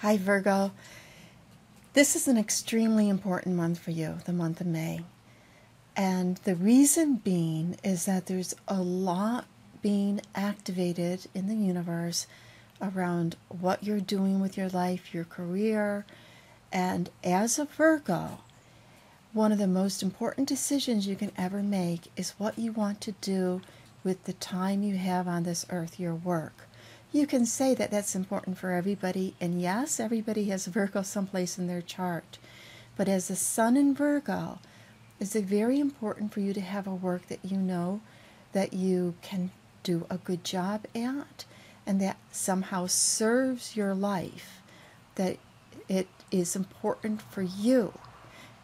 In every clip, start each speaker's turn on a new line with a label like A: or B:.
A: Hi Virgo. This is an extremely important month for you, the month of May. And the reason being is that there's a lot being activated in the universe around what you're doing with your life, your career. And as a Virgo, one of the most important decisions you can ever make is what you want to do with the time you have on this earth, your work. You can say that that's important for everybody, and yes, everybody has Virgo someplace in their chart. But as the sun in Virgo, it's very important for you to have a work that you know that you can do a good job at and that somehow serves your life, that it is important for you.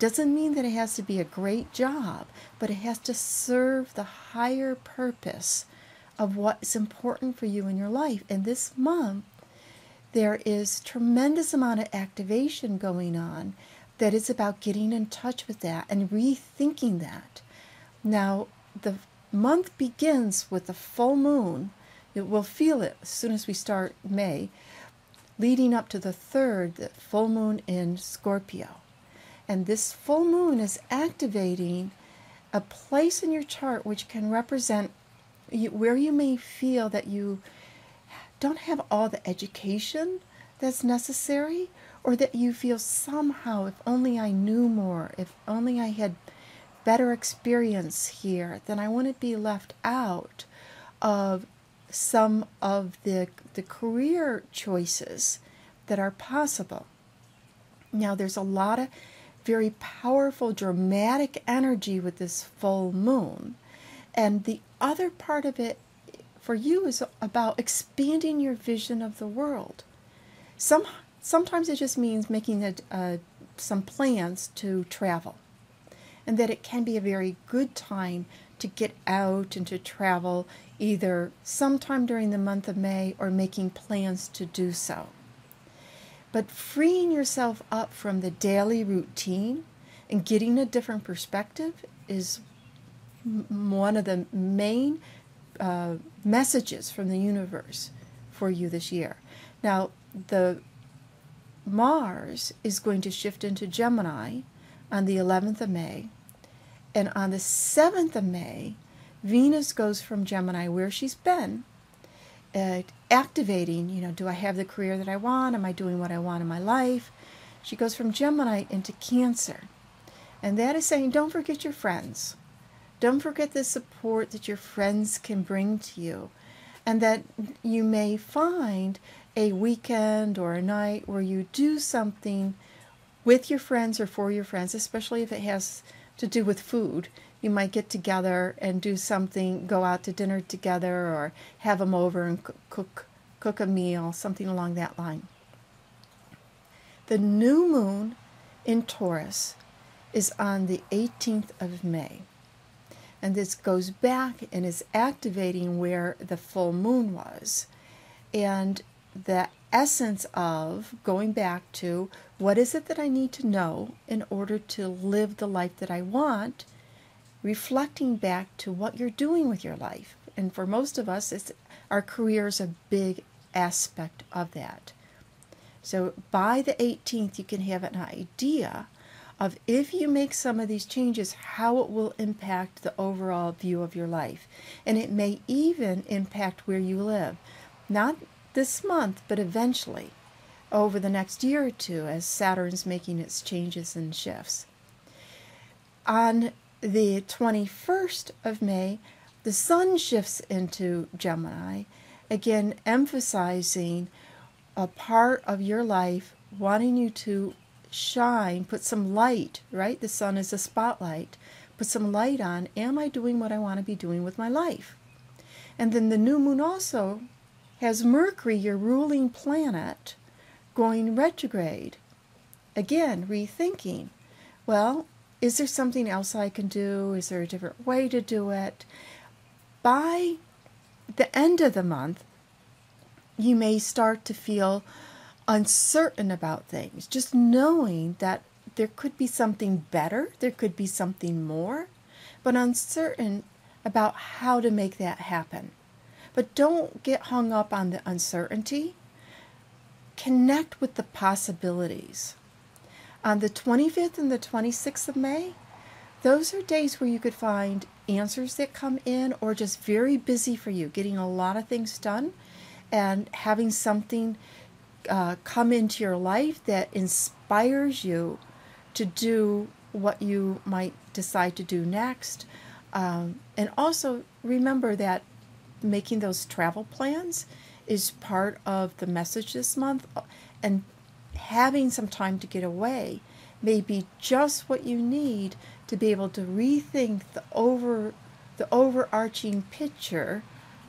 A: Doesn't mean that it has to be a great job, but it has to serve the higher purpose of what's important for you in your life. And this month, there is tremendous amount of activation going on that is about getting in touch with that and rethinking that. Now, the month begins with the full moon. We'll feel it as soon as we start May, leading up to the 3rd, the full moon in Scorpio. And this full moon is activating a place in your chart which can represent where you may feel that you don't have all the education that's necessary, or that you feel somehow, if only I knew more, if only I had better experience here, then I wouldn't be left out of some of the career choices that are possible. Now, there's a lot of very powerful, dramatic energy with this full moon. And the other part of it for you is about expanding your vision of the world. Sometimes it just means making some plans to travel. And that it can be a very good time to get out and to travel, either sometime during the month of May or making plans to do so. But freeing yourself up from the daily routine and getting a different perspective is one of the main messages from the universe for you this year. Now, the Mars is going to shift into Gemini on the 11th of May, and on the 7th of May, Venus goes from Gemini, where she's been, activating, do I have the career that I want? Am I doing what I want in my life? She goes from Gemini into Cancer. And that is saying, don't forget your friends. Don't forget the support that your friends can bring to you. And that you may find a weekend or a night where you do something with your friends or for your friends, especially if it has to do with food. You might get together and do something, go out to dinner together, or have them over and cook a meal, something along that line. The new moon in Taurus is on the 18th of May. And this goes back and is activating where the full moon was. And the essence of going back to what is it that I need to know in order to live the life that I want, reflecting back to what you're doing with your life. And for most of us, our career is a big aspect of that. So by the 18th, you can have an idea of, if you make some of these changes, how it will impact the overall view of your life. And it may even impact where you live. Not this month, but eventually, over the next year or two, as Saturn's making its changes and shifts. On the 21st of May, the sun shifts into Gemini, again emphasizing a part of your life, wanting you to shine, put some light, right? The sun is a spotlight. Put some light on, am I doing what I want to be doing with my life? And then the new moon also has Mercury, your ruling planet, going retrograde. Again, rethinking. Well, is there something else I can do? Is there a different way to do it? By the end of the month, you may start to feel uncertain about things, just knowing that there could be something better, there could be something more, but uncertain about how to make that happen. But don't get hung up on the uncertainty. connect with the possibilities. On the 25th and the 26th of May, those are days where you could find answers that come in, or just very busy for you, getting a lot of things done and having something come into your life that inspires you to do what you might decide to do next. And also remember that making those travel plans is part of the message this month, and having some time to get away may be just what you need to be able to rethink the overarching picture,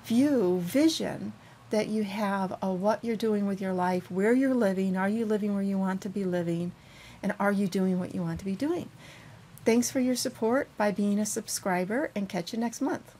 A: vision that you have of what you're doing with your life, where you're living, are you living where you want to be living, and are you doing what you want to be doing? Thanks for your support by being a subscriber, and catch you next month.